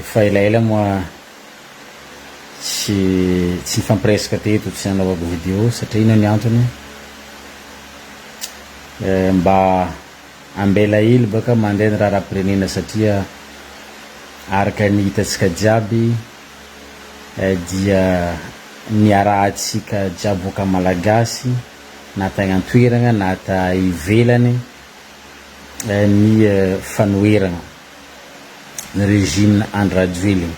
efa elaela moa tsy fampiresaka teto tsy nanaovako video satria ino ny antony mba ambela ily baka mandeha ny raha-pirenena satria araka ny hitatsika jiaby dia niarahantsika jiaby voaka malagasy na tagnantoerana na ta ivelany ny fanoerana ny régime Andry Rajoelina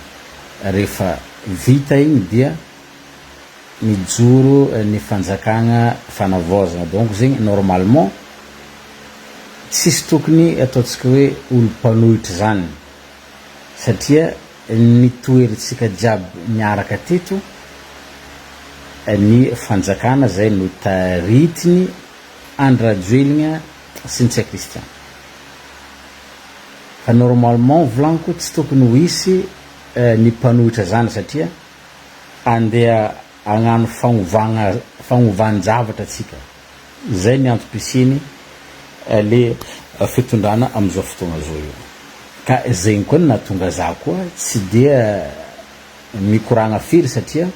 rehefa vita igny dia mijoro ny fanjakagna fanavaozana donc zegny normalement tsisy tokony ataontsika hoe olo-mpanohitra zany satria ny toerantsika jiaby miaraka teto ny fanjakana zay no taritiny Andry Rajoelina sy ny Kristian fa normalement volaniko tsy tokony ho hisy ny mpanohitra zany satria andeha agnano fagnovana-javatra atsika zay ny antom-pisiny le fitondrana am'izao fotoagna zao io ka zegny koa no nahatonga za koa tsy dia mikoragna firy satria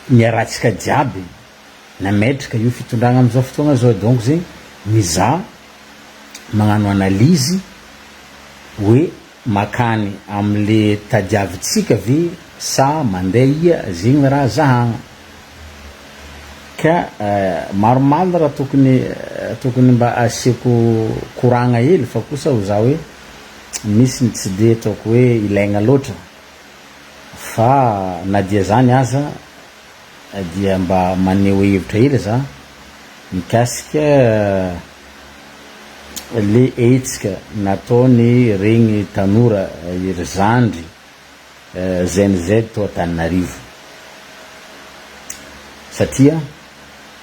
niarahantsika jiaby nametraka io fitondrana am'izao fotoagna zao donc zegny mizaha magnano analyzy hoe makany am'le tadiavitsika ve sa mandeha ia zegny raha zahagna ka maromaro raha tokony mba asiako koragna hely fa kosa ho za hoe misy ny tsy de ataoko hoe ilaigna loatra fa na dia zany aza dia mba maneho hevitra hely za mikasika le hetsika nataony regny tanora iry zandry ZNZ to Antananarivo satria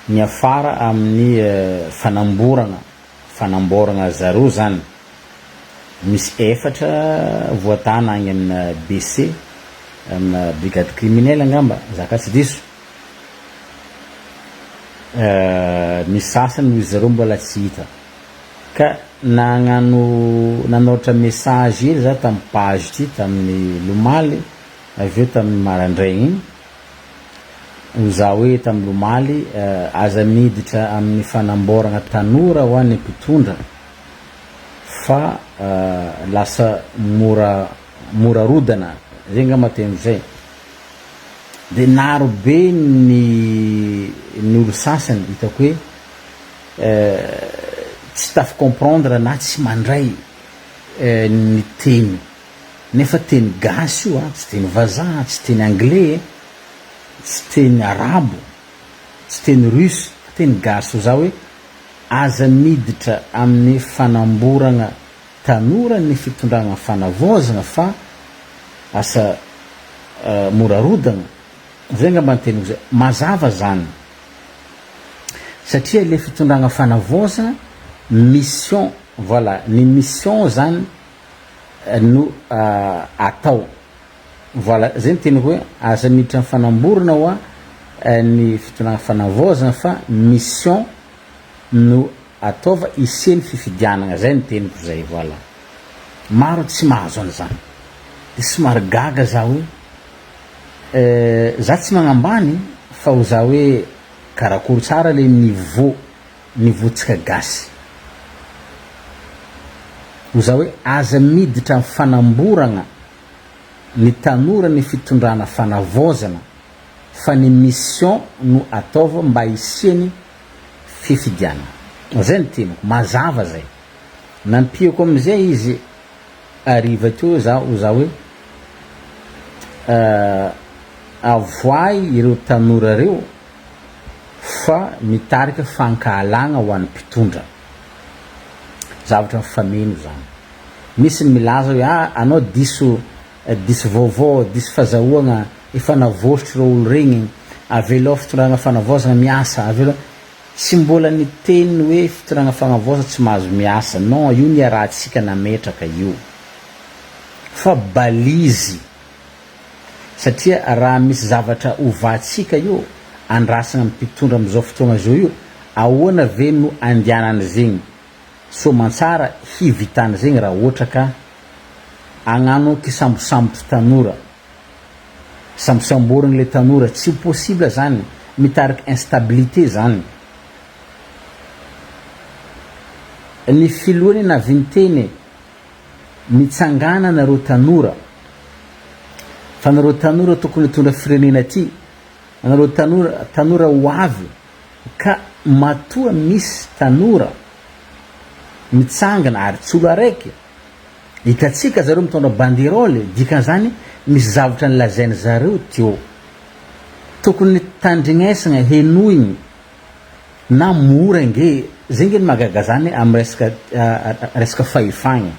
ny afara amin'ny fanamborana zaro zany misy efatra voatana agny amina BC amina brigade criminelle angamba zaka tsy diso misy sasany noho zareo mbola tsy hita ka nanaotra message ely za tamin'ny page ty tamin'ny Lomaly aveo tamin'ny Marandraigny ho za hoe tamin'ny Lomaly aza miditra amin'ny fanamborana tanora ho an'ny mpitondra fa lasa mora rodana zegny ngamba teny zay de naro be ny olo sasany hitako hoe tsy tafy comprendre na tsy mandray ny teny nefa teny gasy io tsy teny vazaha tsy teny anglais tsy teny arabo tsy teny russe teny gasy ho za hoe aza miditra amin'ny fanamborana tanora ny fitondrana fanavaozana fa asa morarodana zay ngamba ny teny zay mazava zany satria le fitondrana fanavaozana mission voilà ny mission zany no atao voilà zay ny teny hoe aza miditra amin'ny fanamborana hoa ny fitondrana fanavaozana fa mission no ataova iseny fifidianana zay ny teniko zay voilà maro tsy mahazo an'izany de somary gaga za hoe za tsy magnambany fa ho za hoe karakory tsara le nivotsika gasy ho za hoe aza miditra amin'ny fanamborana ny tanora ny fitondrana fanavaozana fa ny mission no ataova mba isiany fifidiana zay ny teniko mazava zay nampiako am'izay izy ariva teo za ho za hoe avoay ireo tanora reo fa mitarika fankahalagna ho an'ny mpitondra zavatra mifameno zany misy ny milaza hoe anao diso vaovao diso fahazahoagna efa navositry reo olo regny avelao fitondrana fanavaozana miasa avelao tsy mbola ny teny hoe fitondrana fanavaozana tsy mahazo miasa non io ny arahantsika nametraka io fa balizy satria raha misy zavatra ovatsika io andrasana mpitondra am'izao fotoagna zao io ahoana ve no andianana zegny somantsara hivitana zegny raha ohatra ka agnano kisambosambotra tanora, sambosamborigny le tanora, tsy possible zany, mitariky instabilité zany. Ny filohany navy niteny mitsangana nareo tanora, fa nareo tanora tokony hitondra firenena ty, nareo tanora ho avy, ka matoa misy tanora mitsangana ary tsy olo araiky, hitatsika zareo mitondra banderole, dikan'izany misy zavatra nilazainy zareo teo, tokony tandrignesagna henoigny na mora nge, zay nge magaga zany amin'ny resaka fahefagna.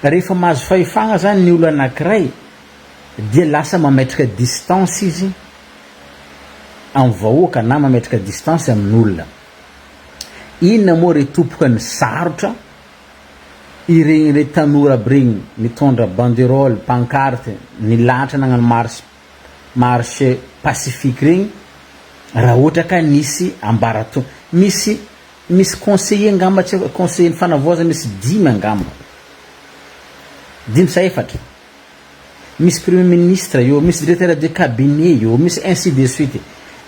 Rehefa mahazo fahefagna zany ny olo anankiray, dia lasa mametraka distance izy amin'ny vahoaka na mametraka distance amin'olona. Inona moa re tompoka ny sarotra iregny re tanora aby regny mitondra banderole, pancarte, nilatra nagnano marche pacifique regny, raha ohatra ka nisy ambarato, misy conseiller ngamba, tsy conseiller fanavoaza misy 5 angamba, 5 sa 4, misy premier ministre io, misy directeur de cabinet io, misy ainsi de suite.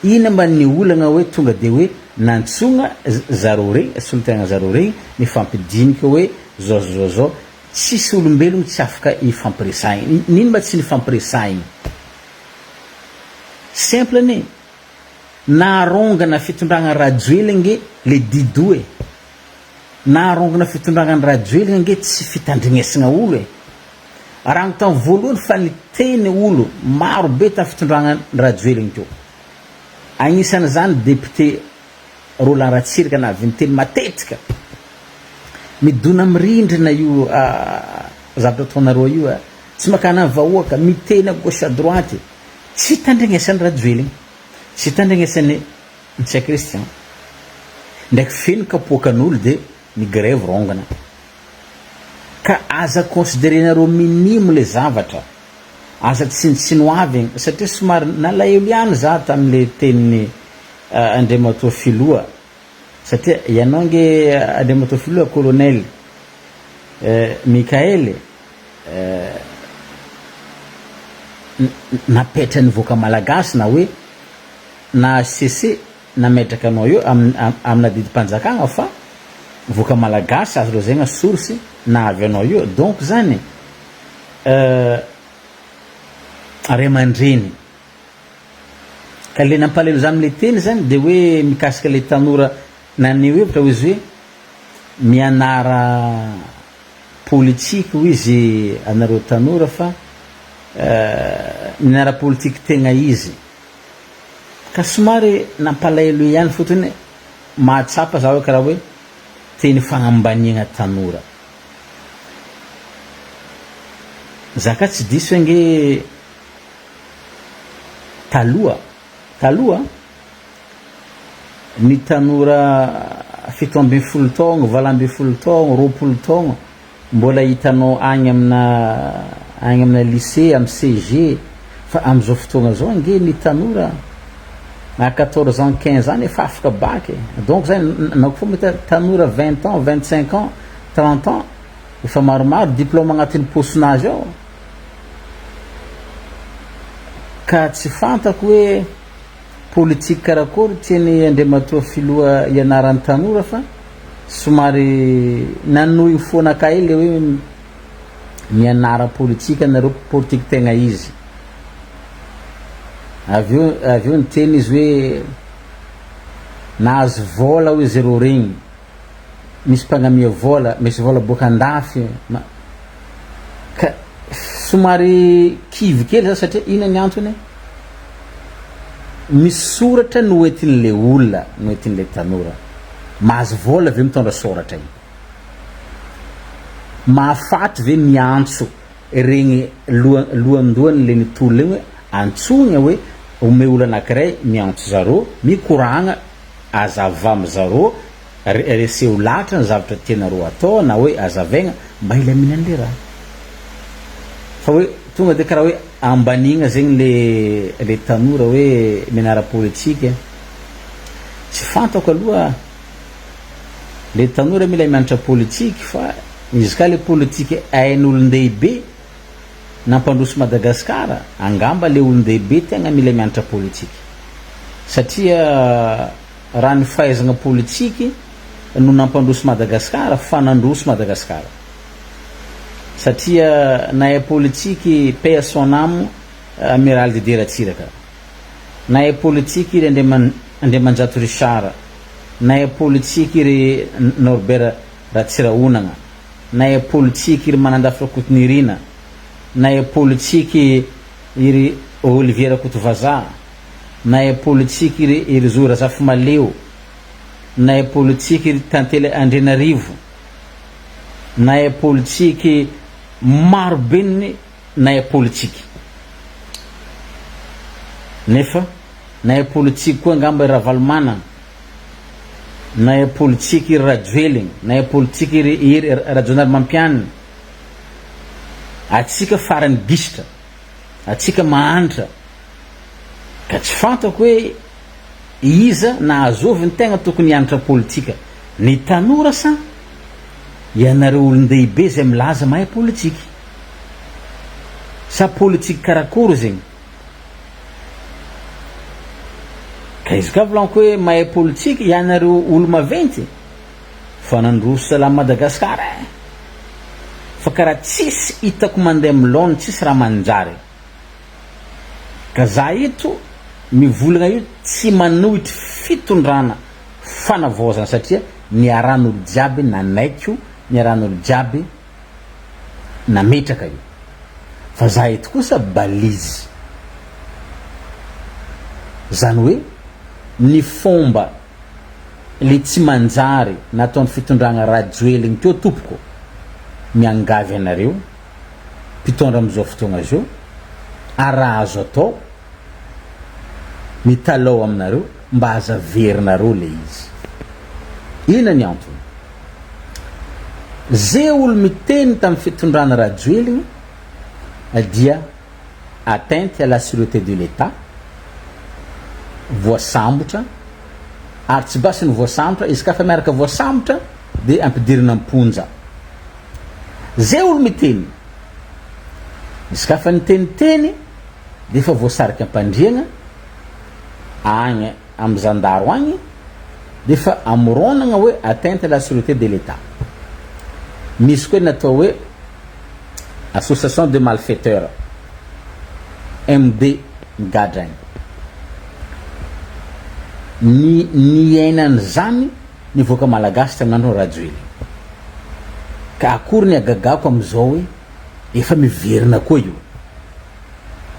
Ina mba ny olagna hoe tonga de hoe nantsogna zareo regny, solotegna zareo regny mifampidinika hoe zao, tsisy olombelogno tsy afaka ifampiresaigny. Nino mba tsy nifampiresaigny? Simple ne, naharongana fitondragna rajoelynge le didoe, naharongana fitondragna rajoelynge nge tsy fitandrignesagna olo e. Raha tao voalohany fa niteny olo maro be ta fitondragna rajoelygny teo. Agnisan'ny zany député Roland Ratsiraka navy niteny matetika, midona mirindrina io zavatra ataonareo io, tsy makana vahoaka, miteny à gauche à droite, tsy tandrignesan'ny rajoelygny, tsy tandrignesan'ny Ntsia Christian, ndraiky feno kapoakan'olo de ny grève rongana. Ka aza considérenareo minimo le zavatra, aza tsinoavigny, satria somary nalaelo ihany za tamin'le tenin'ny Andriamatoa Filoha, satria ianao nge Andriamatoa Filoha colonel Mikaely napetra ny voaka malagasy na hoe na CC nametraka anao eo amina didim-panjakagna fa voaka malagasy azo lazaigna source na avy anao eo. Donc zany Ray aman-dreny ka le nampalelo zany le teny zany de hoe mikasika le tanora naneho hevitra ho izy hoe mianara politika ho izy anareo tanora, fa mianara politika tegna izy, ka somary nampalahelo ihany fotony mahatsapa za hoe karaha hoe teny fagnambaniagna tanora. Zaka tsy diso nge taloha ny tanora 17 taogno, 20 taogno, 20 taogno mbola hitanao agny amina lycée, amin'ny CG, fa am'izao fotoagna zao nge ny tanora na 14 ans 15 ans efa afaka bac. Donc zany nako fo mita tanora 20 ans, 25 ans, 30 ans efa maromaro diplôme agnatin'ny posinazy ao. Ka tsy fantako hoe politika karakory tiany Andriamatoa Filoha ianaran'ny tanora, fa somary nanoigny foana ka le hoe mianara politika nareo politika tegna izy. Aveo niteny izy hoe nahazo vola hoe zero regny, misy mpagnamia vola, misy vola boaka andafy, ka somary kivy kely za satria ina ny antony, misoratra noetin'le olona, noetin'le tanora, mahazo vola ve mitondra soratra igny, mahafaty ve miantso regny lohandohany le nitolona igny hoe antsogna hoe ome olo anankiray miantso zareo, mikoragna azava amy zareo, reseho latra ny zavatra tianareo atao, na hoe azavaigna mba ilamina an'le raha. Fa hoe tonga de karaha hoe ambanigna zegny le tanora hoe mianara politika. Tsy fantako aloha le tanora mila mianatra politika, fa izy ka le politika ain'olon-dehibe nampandroso Madagasikara, angamba le olon-dehibe tegna mila mianatra politika satria raha ny fahaizagna politiky no nampandroso Madagasikara fa nandroso Madagasikara satria nahay politiky paix à son âme amiral Didier Ratsiraka, nahay politiky ry Andriamanjato Richard, nahay politiky ry Norbert Ratsiraonagna, nahay politiky ry Manandafy Rakotonirina, nahay politiky ry Olivier Rakotovaza, nahay politiky ry Zora Zafimaleo, nahay politiky ry Tantely Andrenarivo, nahay politiky maro be nahay politiky nefa nahay politiky koa ngamba Ravalomana, nahay politiky Radjoeling, nahay politiky Rajonary Mampianina. Atsika farany gisitra, atsika mahantra ka tsy fantako hoe iza na azovy ny tegna tokony hianatra politika, ny tanora sa ianareo olon-dehibe zay milaza mahay politiky, sa politiky karakory zegny? Ka izy ka volaniko hoe mahay politiky ianareo olo maventy fa nandroso salama Madagasikara fa karaha tsisy hitako mandeha milona, tsisy raha manjary. Ka za eto mivolagna io tsy manohitry fitondrana fanavaozana satria niaran'olo jiaby nanaikyo, niaran'olo jiaby nametraka io, fa za eto kosa balizy, zany hoe ny fomba le tsy manjary nataon'ny fitondragna Radjoeling teo tompoko miangavy anareo mpitondra am'izao fotoagna zao, araha azo atao mitalao aminareo mba hazaverinareo le izy. Ina ny antony? Zay olo miteny tamin'ny fitondrana Radjoeling dia atteinte à la sûreté de l'État, voasambotra, ary tsy basy ny voasambotra, izy ka fa miaraka voasambotra de ampidirina amponja. Zay olo miteny, izy ka fa niteniteny de fa voasarika ampandriagna agny amy zandaro agny de fa amoronagna hoe atteinte à la sûreté de l'État. Misy koa natao hoe association de malfaiteurs, MD Gadragny. Ny ainany zany nivoaka malagasy tamin'andro Radjoeling. Ka akory ny agagako am'izao hoe efa miverina koa io,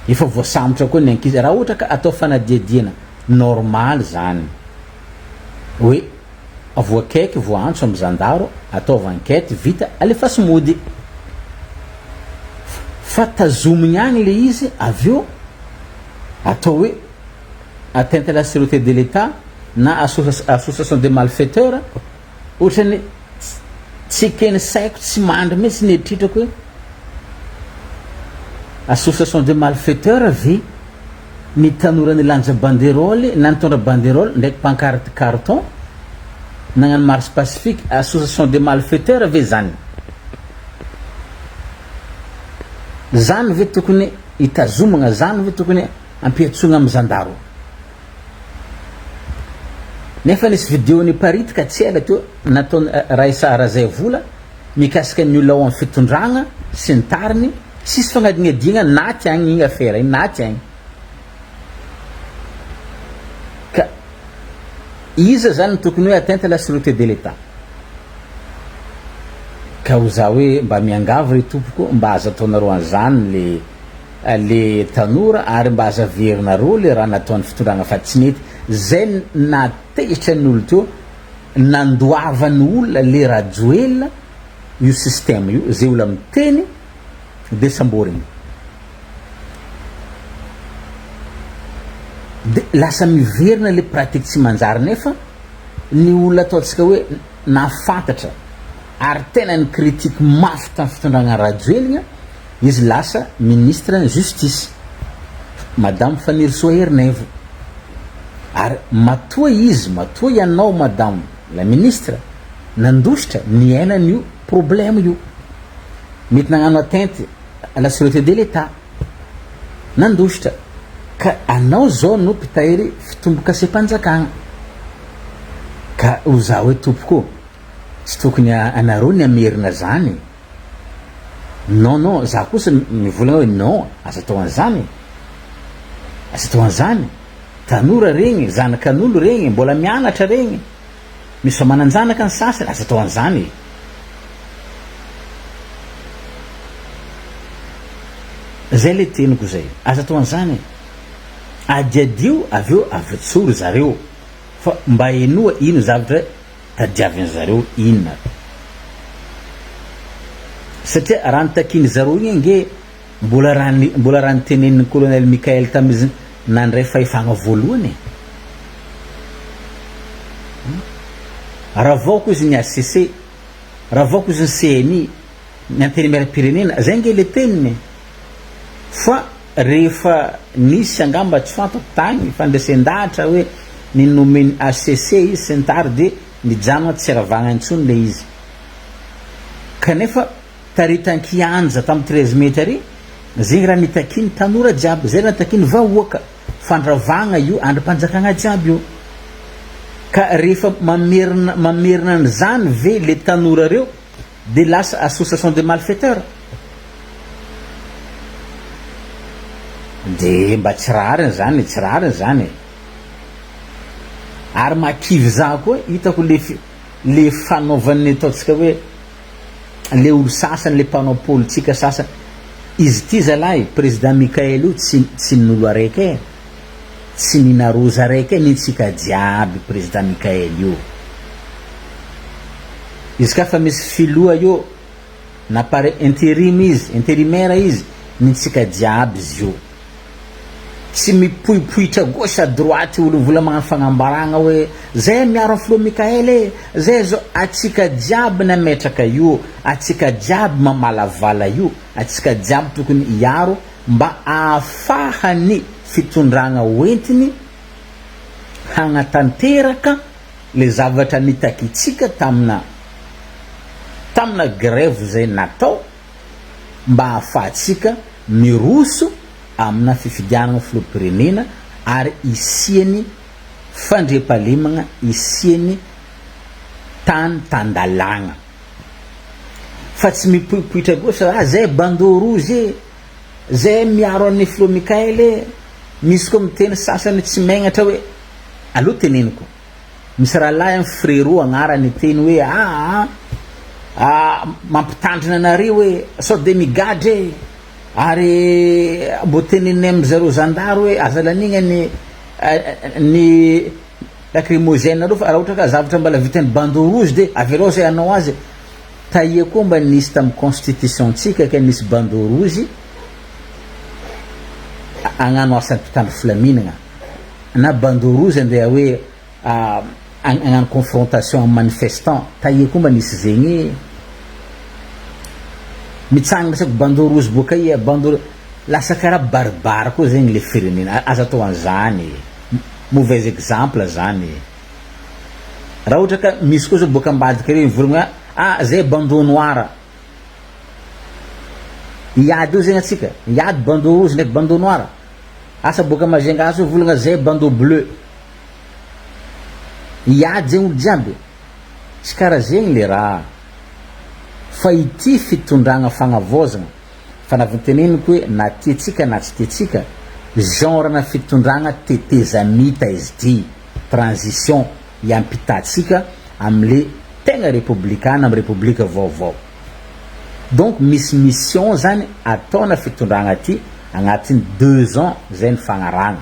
efa voasambotra koa ny ankizy, raha ohatra ka atao fanadiadiana normal zany hoe voakaiky voantso amy zandaro, ataova enquête vita alefa mody, fa tazomigny agny le izy aveo atao hoe atteinte à la sûreté de l'État na association de malfaiteurs, ohatrany tsy keny saiko tsy mandry mihitsy nieritritrako hoe association de malfaiteurs ve ny tanora nilanja banderole na nitondra banderole ndraiky pancarte carton nagnano marche pacifique, association de malfaiteurs ve zany? Zany ve tokony hitazomagna, zany ve tokony ampiatsogna amy zandaro? Nefa nisy vidéo niparitika tsy ela teo nataony Raisa Razaivola mikasika ny olona ao amin'ny fitondragna sy ny tariny, sisy fagnadinadiagna, naty agny igny affaire igny, naty agny. Ka iza zany tokony hoe atteinte à la sûreté de l'État? Ka ho za hoe mba miangavy ry tompoko mba aza ataonareo an'izany le tanora ary mba hazaverinareo le raha nataon'ny fitondragna fa tsy mety. Zay natehitra ny olo teo, nandoavany olona le Radjoel io système io, zay olo miteny de samborigny de lasa miverina le pratique tsy manjary. Nefa ny olona ataontsika hoe nafantatra ary tena ny critique mafy tamin'ny fitondragna Radjoeling, izy lasa ministre justice madame Fanny Rirsoa Hernevo. Ary matoa izy, matoa ianao madame la ministre nandositra niainan'io problème io, mety nagnano atteinte à la sûreté de l'État, nandositra ka anao zao no mpitahiry fitomboka sepanjakagna ka oza hoe tompoko tsy tokony anareo ny amerina zany. Non za kosa mivolagna hoe non, aza atao an'izany, aza atao an'izany, tanora regny, zanakan'olo regny, mbola mianatra regny, misy fa mananjanaka ny sasany, aza atao an'izany. Zay le teniko zay, aza atao an'izany, adiadio aveo avitsoro zareo fa mba enoa ino zavatra tadiaviny zareo inona, satria raha nitakiny zareo igny nge mbola raha niteneniny colonel Mikael tamizy nandray fahefagna voalohany. Raha vaoko izy ny ACC, raha vaoko izy ny CNI, ny antenimieram-pirenena, zay nge le teniny. Fa rehefa nisy angamba tsy fantako tagny fandraisan-dahatra hoe ny nomeny ACC izy sy ny tary de nijanona tsy aravagna intsony le izy. Kanefa taritan-kianja tamin'ny 13 mai tary, zegny raha nitakiny tanora jiaby, zay raha nitakiny vahoaka, fandravagna io androm-panjakagna jiaby io. Ka rehefa mamerina an'izany ve le tanora reo de lasa association de malfaiteurs, de mba tsy rariny zany, tsy rariny zany. Ary makivy za koa hitako le fanaovan'ny ataontsika hoe le olo sasany, le mpanao politika sasany, izy ty zalahy président Mikael io tsy nin'olo araiky tsy ninaroza araiky nintsika jiaby président Mikael io. Izy ka fa misy filoha io na pare intérimaire izy nintsika jiaby izy io, tsy mipoipoitra gauche à droite olo vola magnano fagnambaragna hoe zay miaro amin'ny filoha Mikael zay zao. Atsika jiaby nametraka io, atsika jiaby mamalavala io, atsika jiaby tokony hiaro mba ahafahany fitondragna hoentiny hagnatanteraka le zavatra nitakitsika tamina grève zay natao, mba ahafahatsika miroso amina fifidianana filoham-pirenena ary isiany fandriampahalemagna, isiany tany tandalagna. Fa tsy mipoipoitra gauche, zay bandeau rouge, zay miaro amin'ny filoha Mikael. Misy koa miteny sasany tsy magnatra hoe aloha teneniko, misy rahalahy amin'ny frérot agnarany teny hoe mampitandrina anareo hoe sao de migadre, ary mbo teneniny amin'ny zareo zandary hoe azalanigna ny lacrymogène aloha, fa raha ohatra ka zavatra mbala vitany bandeau rouge de avelao zay anao azy. Taia koa mba nisy tamin'ny constitution tsika ka nisy bandeau rouge agnano asan'ny mpitandro filaminagna, na bandeau rouge andeha hoe agnano confrontation amin'ny manifestant. Taia koa mba nisy zegny mitsangana sako bandeau rouge boka i bandeau lasa karaha barbare koa zegny le firenena. Aza atao an'izany, mauvais exemple zany. Raha ohatra ka misy koa zao boka ambadika reo mivolagna zay bandeau noir, iady io zegny atsika, iady bandeau rouge ndraiky bandeau noir. Asa boka Majunga asa volagna zay bandeau bleu, iady zegny olo jiaby. Tsy karaha zegny le raha, fa ity fitondragna fagnavozagna, fa navinteneniko hoe na tiatsika na tsy tiatsika, genre na fitondragna tetezamita izy ty, transition iampitatsika amle tegna républicaine, amin'ny république vaovao. Donc misy mission zany ataona fitondragna ty agnatin'ny 2 ans zay ny fagnaragna.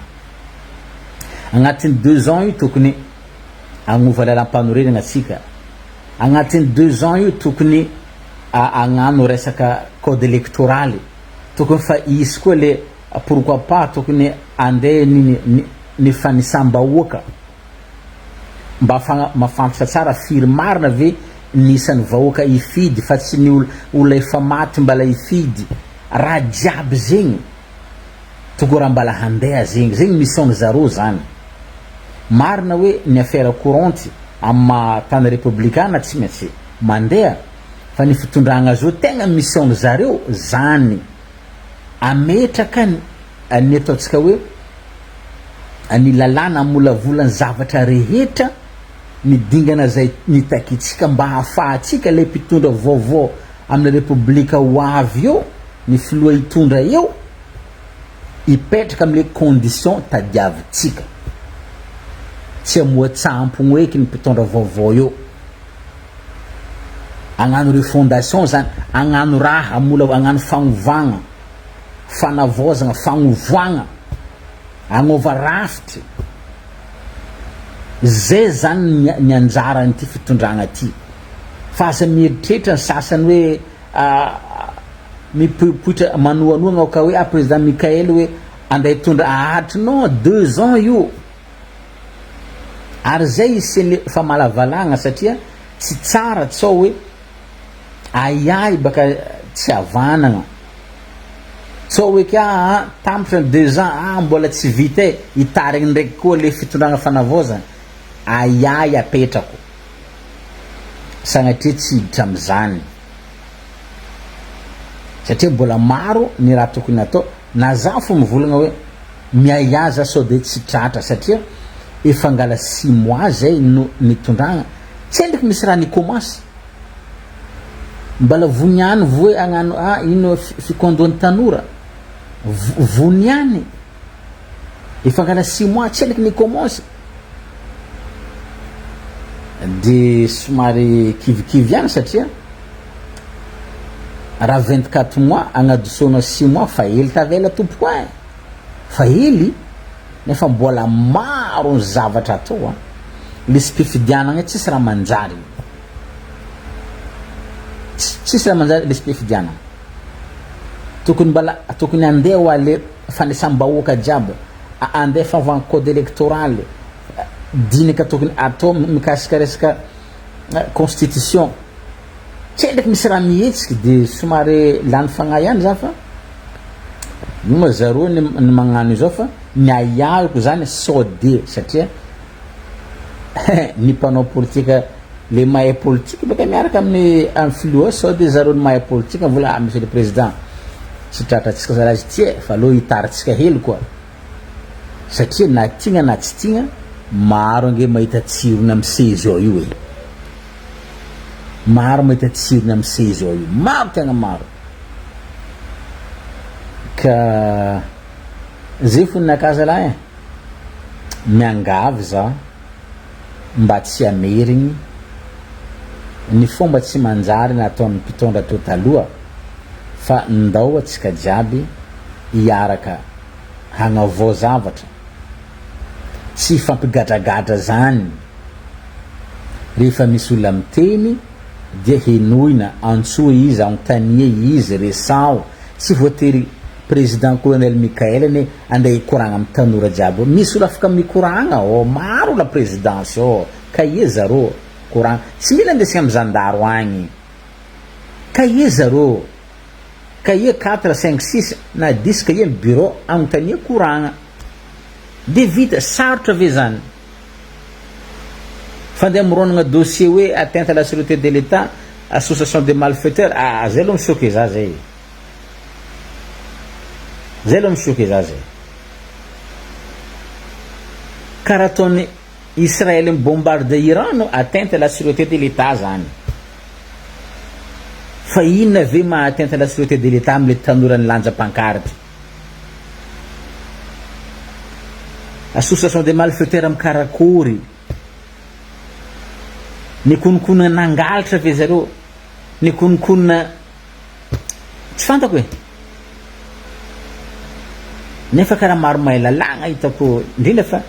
Agnatin'ny 2 ans io tokony agnova lalam-panorenagna atsika, agnatin'ny 2 ans io tokony agnano resaka code électoraly, tokony fa isy koa le pourquoi pas tokony andeha ny fanisambahoaka mba mafantatra tsara firy marina ve nisan'ny vahoaka ifidy, fa tsy ny olona efa maty mbala ifidy. Raha jiaby zegny tokony raha mbala handeha zegny mission zareo zany. Marina hoe ny affaire couranty amma tany républicain tsy maintsy mandeha fa ny fitondragna zao tegna mission zareo zany ametraka ny ataontsika hoe ny lalàna amolavolany zavatra rehetra midingana zay nitakitsika mba hahafahatsika le mpitondra vaovao amin'ny république ho avy eo ny filoha hitondra eo ipetraka am'le condition tadiavitsika tsy amoatsampogno eky ny mpitondra vaovao eo agnano refondation zany agnano raha amola agnano fagnovagna fanavozagna fagnovoagna agnova rafitry zay zany ny anjarany ty fitondragna ty fa aza mieritreritra ny sasany hoe mipoipoitra manoanoagna ka hoe président Mikael hoe anday tondra ahatry non 2 ans io ary zay isen'le fa malavalagna satria tsy tsara tsao hoe aiay baka tsy havanagna tsao hoe ka tampitra 2 ans mbola tsy vita hitarigny ndraiky koa le fitondragna fanavozana aiay apetrako sagnatria tsy hiditra am'zany satria mbola maro ny raha tokony atao na za fo mivolagna hoe miaiaza sao de tsy tratra satria efa ngala 6 mois zay no nitondragna tsy ndraiky misy raha nikomansy mbala voniany voe agnano ino fikondony tanora voniany efa ngala 6 mois tsy ndraiky nikomansy de somary kivikivy ihany satria raha 24 mois agnadosona 6 mois fa hely tavela tompoko fa hely nefa mbola maro ny zavatra atao lesy mpifidianagna tsisy raha manjary tsisy raha manjary lesy mpifidianagna tokony mbala tokony andeha ho ale fanesam-bahoaka jiaby andeha fanaovagna code électoral dinaka tokony atao mikasika resaka constitution tsy ndraiky misy raha mihetsiky de somary lany fagnahy ihany za fa noma zareo ny magnano izao fa ny aiahiko zany sode satria ny mpanao politika le mahay politique baka miaraka amin'ny filoha sode zareo ny mahay politique vola monsieur le président tsy tratratsika zalazy ty fa aloha hitaritsika hely koa satria na tigna na tsy tigna maro ange mahita tsirony amy sezy ao io maro mahita tsirony amy sezy ao io maro tegna maro ka zay foninaka zalahy miangavy za mba tsy amerigny ny fomba tsy manjary nataon'ny mpitondra teo taloha fa ndao atsika jiaby hiaraka hagnavao zavatra tsy fampigadragadra zany rehefa misy olona miteny dia henoina antsoa izy anontania izy resao tsy voatery président colonel Mikael ne andeha hikoragna amy tanora jiaby misy olo afaka mikoragna maro la présidence kaie zaro koragna tsy mila andesigna amy zandaro agny kaie zaro kaie 4 5 6 na 10 kaie amy bureau anontania koragna de vita sarotra ve zany fa ndeha mironagna dossier hoe atteinte à la sûreté de l'état association de malfaiteurs zay lo misoky za zay lo misoky za zay karaha ataony Israël mibombarde Iran no atteinte à la sûreté de l'état zany fa inona ve ma atteinte à la sûreté de l'état amle tanora ny lanja pancarte association de malfaiteurs amy karakory ny konokonina nangalatra ve zareo ny konokonina tsy fantako nefa karaha maro mahay lalagna hitako indrindra fa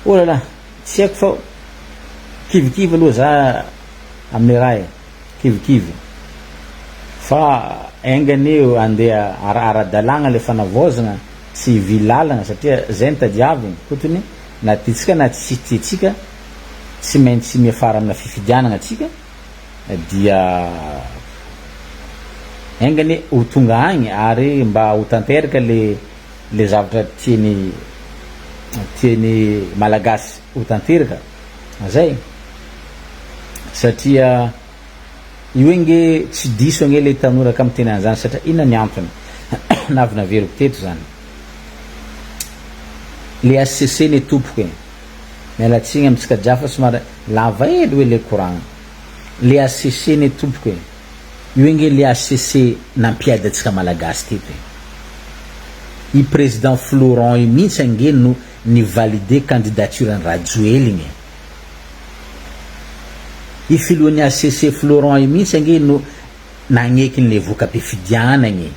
olala tsy haiko fa kivikivy aloha za amin'ny raha kivikivy fa engany andeha ara-dalagna le fanavozana tsy vilalagna satria zay ny tadiaviny fotony na titsika na tsy titsika tsy maintsy miafara amina fifidianagna atsika dia engany ho tonga agny ary mba ho tanteraka le zavatra tiany malagasy ho tanteraka zay satria io nge tsy diso nge le tanora ka miteny an'izany satria ina ny antony navy naveriko teto zany le ACC ny tompoko e mialatsiny amitsika jafa somary lava ely hoe le courant le ACC ny tompoko e io nge le ACC nampiady atsika malagasy teto e i président Florent io mihitsy ange no ni valider candidature ny Rajoelina i filohan'ny ACC Florent io mihitsy ange no nagneky le voka-pifidianagny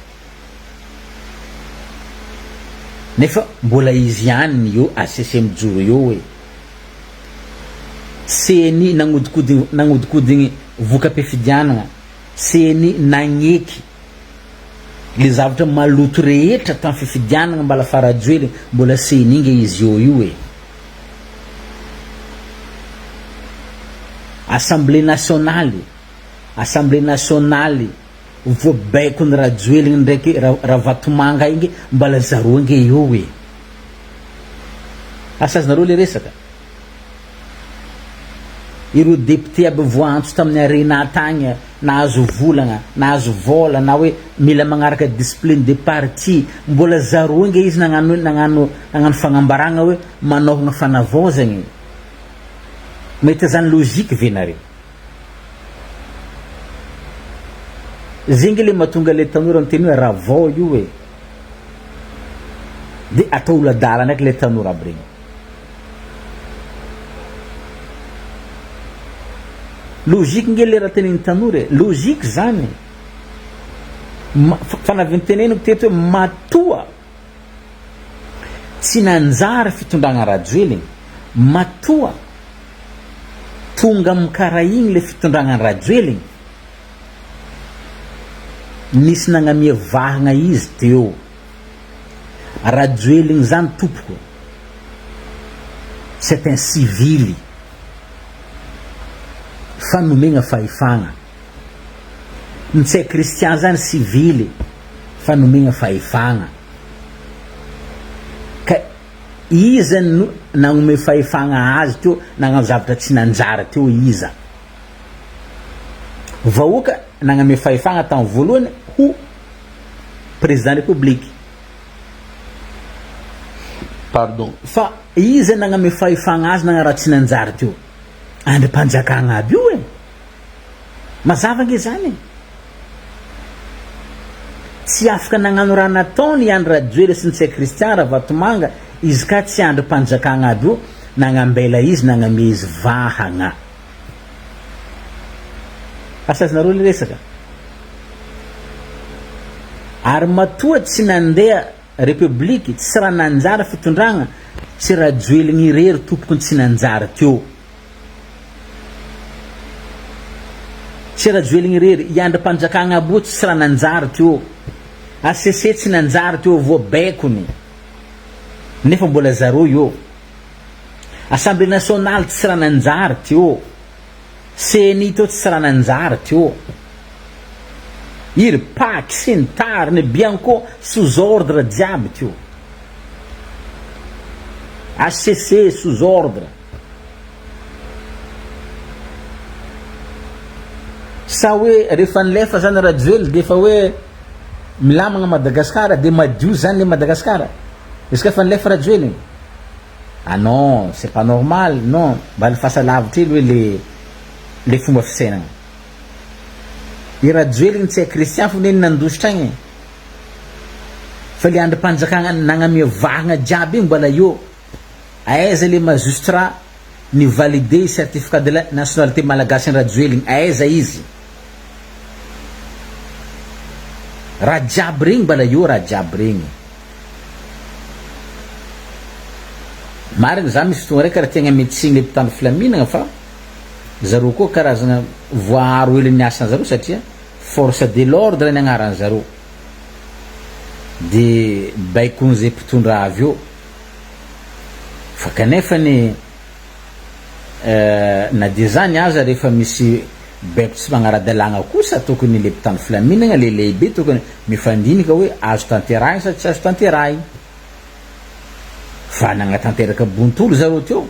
nefa mbola izy ihany io ACC mijoro io e CNI nagnodikodigny voka-pifidianagna CNI nagneky le zavatra maloto rehetra tamin'ny fifidianagna mbala fa Rajoelina mbola CNI nge izy io e Assemblée nationale voabaiko ny Rajoelina ndraiky Ravatomanga ingy mbala zaroa nge io e asazanareo le resaka ireo député aby voantso tamin'ny arena tagny nahazo volagna nahazo vola na hoe mila magnaraka discipline de parti mbola zaroa nge izy nagnano fagnambaragna hoe manohagna fanavozagny mahita zany logique venareo zegny le mahatonga le tanora miteny hoe ravao io e de atao olo adala ndraiky le tanora aby regny logique nge le raha teneny tanora logique zany fanavinteneniko teto hoe matoa tsy nanjara fitondragna Rajoelina matoa tonga mikara igny le fitondragna Rajoelina nisy nagnamia vahagna izy teo Rajoelina zany tompoko c'est un civil fanomegna fahefagna ntsay Christian zany civil fanomegna fahefagna ka izy nagnome fahefagna azy teo nagnano zavatra tsy nanjara teo iza vahoaka nagname fahefagna tamin'ny voalohany ho président république pardon fa izy nagname fahefagna azy nagna raha tsy nanjara teo andrim-panjakagna aby io e mazava nge zany tsy afaka nagnano raha nataony Andry Rajoelina sy ntsay Christian Ravatomanga izy ka tsy andrim-panjakagna aby io nagnambela izy nagname izy vahagna asazanareo le resaka ary matoa tsy nandeha république tsy raha nanjara fitondragna tsy Rajoelina irery tompokony tsy nanjara teo tsy Rajoelina irery iandrim-panjakagna aby io tsy raha nanjara teo ACC tsy nanjara teo voabaikony nefa mbola zaro io Assemblée nationale tsy raha nanjara teo CNI teo tsy raha nanjara teo iry PAC sy ny tariny Bianco sous ordre jiaby teo ACC sous ordre sa hoe rehefa nilefa zany Rajoelina de efa hoe milamagna Madagasikara de madio zany le Madagasikara izy ka fa nilefa Rajoelina ah non c'est pas normal non mba nifasalavitra ely hoe le fomba fisainagna i Rajoelina tsy Christian fo neny nandositra agny fa le andrim-panjakagna nagnamia vahagna jiaby igny mbola io aiza le magistrat ni valider certificat de la nationalité malagasy Rajoelina aiza izy raha jiaby regny mbola io raha jiaby regny marigny za misy fotoagna raiky karaha tiagna médecine le mpitandro filaminagna fa zareo koa karazagna voaharo hely ny asany zareo satria force de l'ordre ny agnaran'ny zareo de baikony zay mpitondra avy eo fa kanefany na de zany aza rehefa misy baiko tsy magnara-dalagna kosa tokony le mpitandro filaminagna le lehibe tokony mifandinika hoe azo tanterahiny sa tsy azo tanterahiny fa nagnatanteraka bontolo zareo teo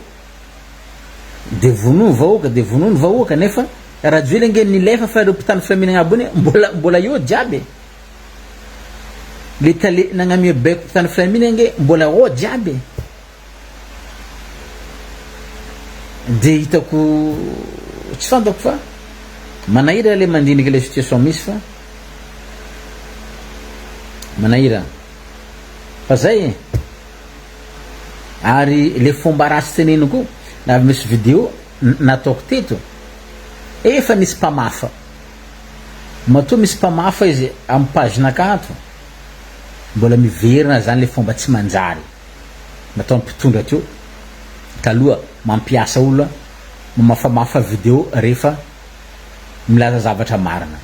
de vonono vahoaka nefa raha joely ange nilefa fa reo mpitandro filaminagna aby mbola eo jiaby le tale nagnamia baiko mpitandro filaminagna ange mbola ao jiaby de hitako tsy fantako fa manahira le mandiniky le situation misy fa manahira fa zay ary le fomba rasy teneniko na misy vidéo nataoko teto efa nisy mpamafa matoa misy mpamafa izy amy pagenaka ato mbola miverina zany le fomba tsy manjary natao mpitondra teo taloha mampiasa olona mamafamafa vidéo rehefa milaza zavatra marina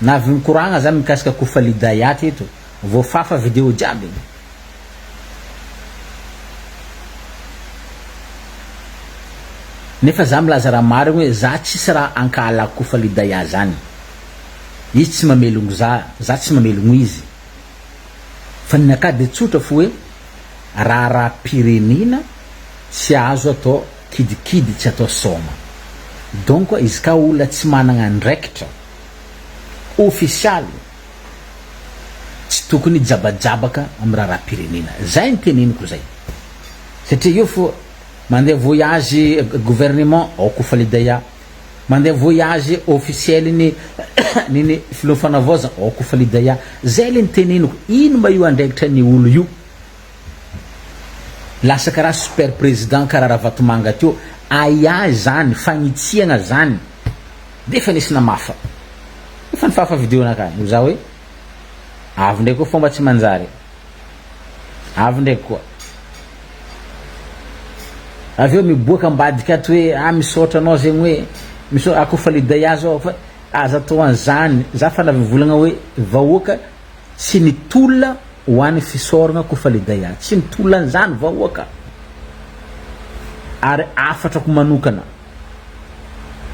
na avy mikoragna zany mikasika Kofalidaya teto voafafa vidéo jiaby nefa za milaza raha marina hoe za tsisy raha ankahalako Kofalidaya zany izy tsy mamelogno za tsy mamelogno izy fa ninaka de tsotra fo hoe raha pirenena tsy azo atao kidikidy tsy atao soma donc izy ka olona tsy managna andraikitra ofisialy tsy tokony jabajabaka amy raha pirenena zay ny teneniko zay satria io fo mandeha voyage gouvernement ao Kofalidaya mandeha voyage officiel niny filofanavoza ao Kofalidaya zay le niteneniko ino mba io andraikitra ny olo io lasa karaha super président karaha Ravatomanga teo aya zany fagnitsiagna zany defa nisy namafa efa nifafa vidéo nakany za hoe avy ndraiky koa fomba tsy manjary avy ndraiky koa aveo miboaka ambadika ato hoe misaotra anao zegny hoe misaotra Kofalidaya zao fa aza atao an'izany za fa navolagna hoe vahoaka tsy nitolona ho an'ny fisaoragna Kofalidaya tsy nitolona an'izany vahoaka ary afatrako manokana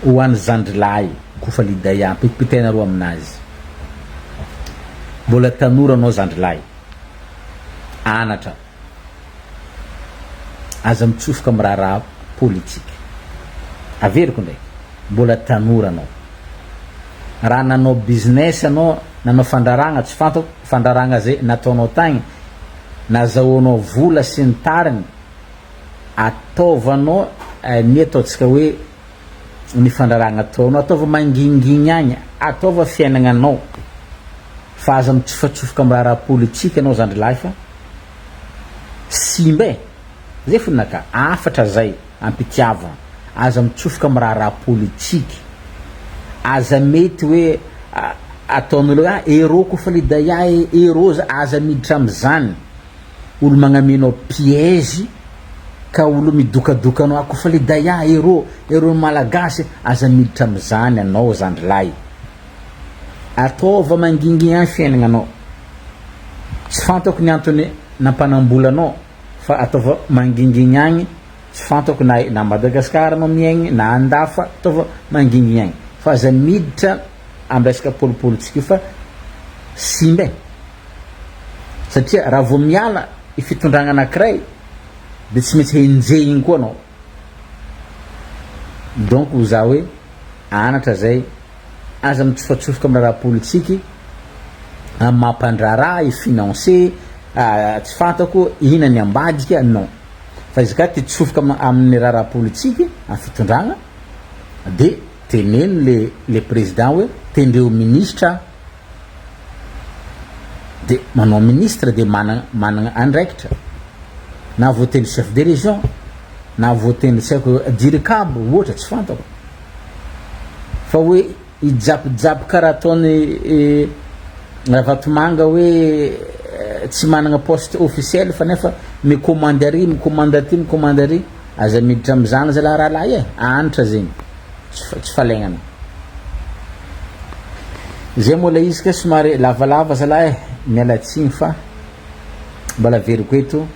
ho an'ny zandrilahy Kofalidaya pitipitaina roa aminazy mbola tanora anao zandrilahy anatra aza mitsofoka amy raha politika averiko ndraiky mbola tanora anao raha nanao business anao nanao fandraragna tsy fantako fandraragna zay nataonao tagny nazahoanao vola sy ny tariny ataovanao ny ataontsika hoe ny fandraragna ataonao ataova mangingigny agny ataova fiainagnanao fa aza mitsofatsofoka amy raha politika anao zandrilahy fa simba zay fonaka afatra zay ampitiavana aza mitsofoka amy raha politika aza mety hoe ataon'olo ero Kofalidaya ero aza miditra am'zany olo magnamenao piège ka olo midokadokanao Kofalidaya ero malagasy aza miditra am'zany anao zandrilahy ataova mangingigny any fiainagnanao tsy fantako ny antony nampanambolanao fa ataova mangingigny agny tsy fantako na Madagasikara anao miaigny na andafa ataova mangingigny agny fa aza miditra amy resaka polipolitika io fa simba satria raha vo miala i fitondragna anakiray de tsy maintsy henjehigny koa anao donc za hoe anatra zay aza mitsofatsofoka amy raha politiky amy mampandraraha i financé tsy fantako ina ny ambadika non fa izy ka ty tsofoka amin'ny raha politiky amy fitondragna de teneno le président hoe tendreo ministra de manao ministre de managna andraikitra na voateny chef de région na voateny saiko dirikabo ohatra tsy fantako fa hoe ijapijapi karaha ataony Ravatomanga hoe tsy managna poste officiel fa nefa micommande ary aza miditra am'zany za rahalahy anatra zegny tsy falagnana zay mola izy ka somary lavalava zalahy mialatsigny fa mbala veriko eto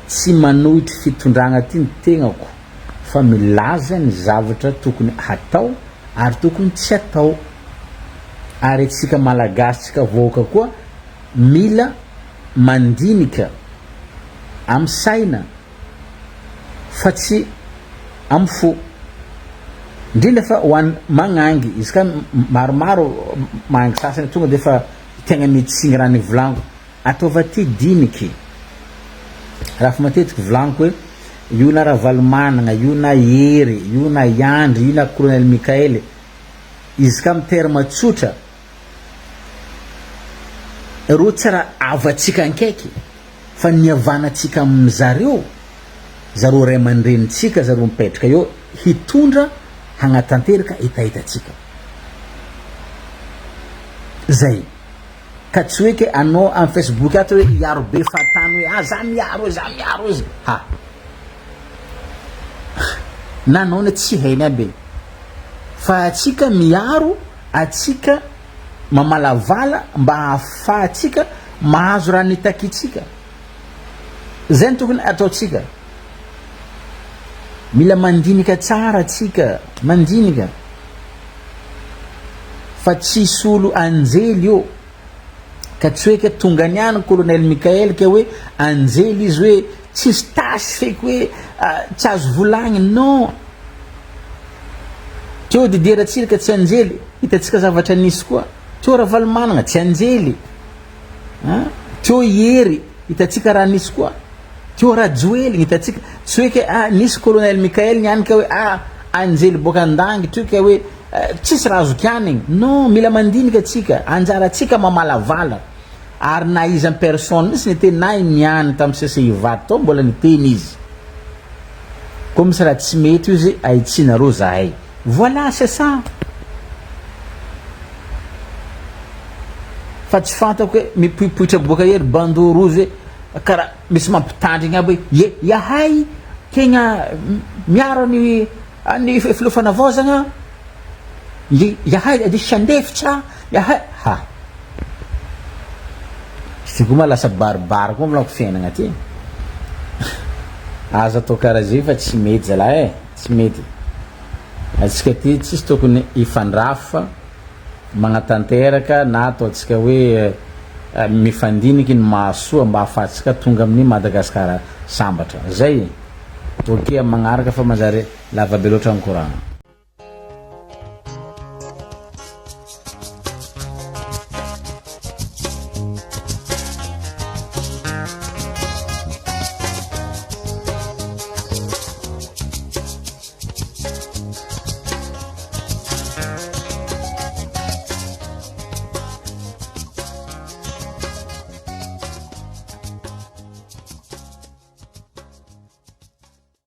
tsy manohitry fitondragna ty ny tegnako fa milaza ny zavatra tokony hatao ary tokony tsy atao ary tsika malagasy tsika voaka koa mila mandinika amy saina fa tsy amy fo indrindra fa ho an'ny magnangy izy ka maromaro magnangy sasany tonga de fa tegna mitsigny raha nivolaniko ataova ty diniky raha fa matetiky volaniko hoe io na Ravalomanana, io na Hery, io na Yandry, io na Colonel Mikaely, izy ka amin'ny terme tsotra ro tsy raha avatsika ankaiky fa niavanatsika amin'zareo ray aman-drenitsika zareo mipetraka eo hitondra hagnatanteraka hitahitatsika zay ka tsy hoe ke anao amin'ny Facebook ato hoe iaro be fatany hoe za miaro izy ha nanao ny tsy hainy aby fa atsika miaro atsika mamalavala mba hahafahatsika mahazo raha nitakitsika zay ny tokony ataotsika mila mandinika tsara atsika mandinika fa tsisy olo anjely io ka tsy hoe ke tonga niany Colonel Mikaely ke hoe anjely izy hoe tsisy tasy feky hoe tsy azo volagny non teo dideratsika tsy anjely hitatsika zavatra nisy koa teo Ravalomanana tsy anjely teo Hery hitatsika raha nisy koa teo Rajoely hitatsika tsy hoe ke nisy Colonel Mikaely niany ka hoe anjely boka andangy teo ka hoe tsisy raha azo kianigny non mila mandinika atsika anjaratsika mamalavala ary na izy en personne misy nitenay niany tamin'ny CCIVAT tao mbola niteny izy koa misy raha tsy mety io izy aitsinareo zahay voilà c'est ça fa tsy fantako hoe mipoipoitra boka ery bandeau rouge hoe karaha misy mampitandrigna aby hoe yahay tegna miaro ny filofanavozagna yahay adisy andefitra yahay ha sy koa ma lasa baribary koa milanko fiainagna ty azo atao karaha zay fa tsy mety zalahy tsy mety atsika ty tsisy tokony hifandrafa magnatanteraka na ataotsika hoe mifandiniky ny mahasoa mba ahafahatsika tonga amin'ny Madagasikara sambatra zay toke magnaraka fa manjary lavabe loatra ny koragna.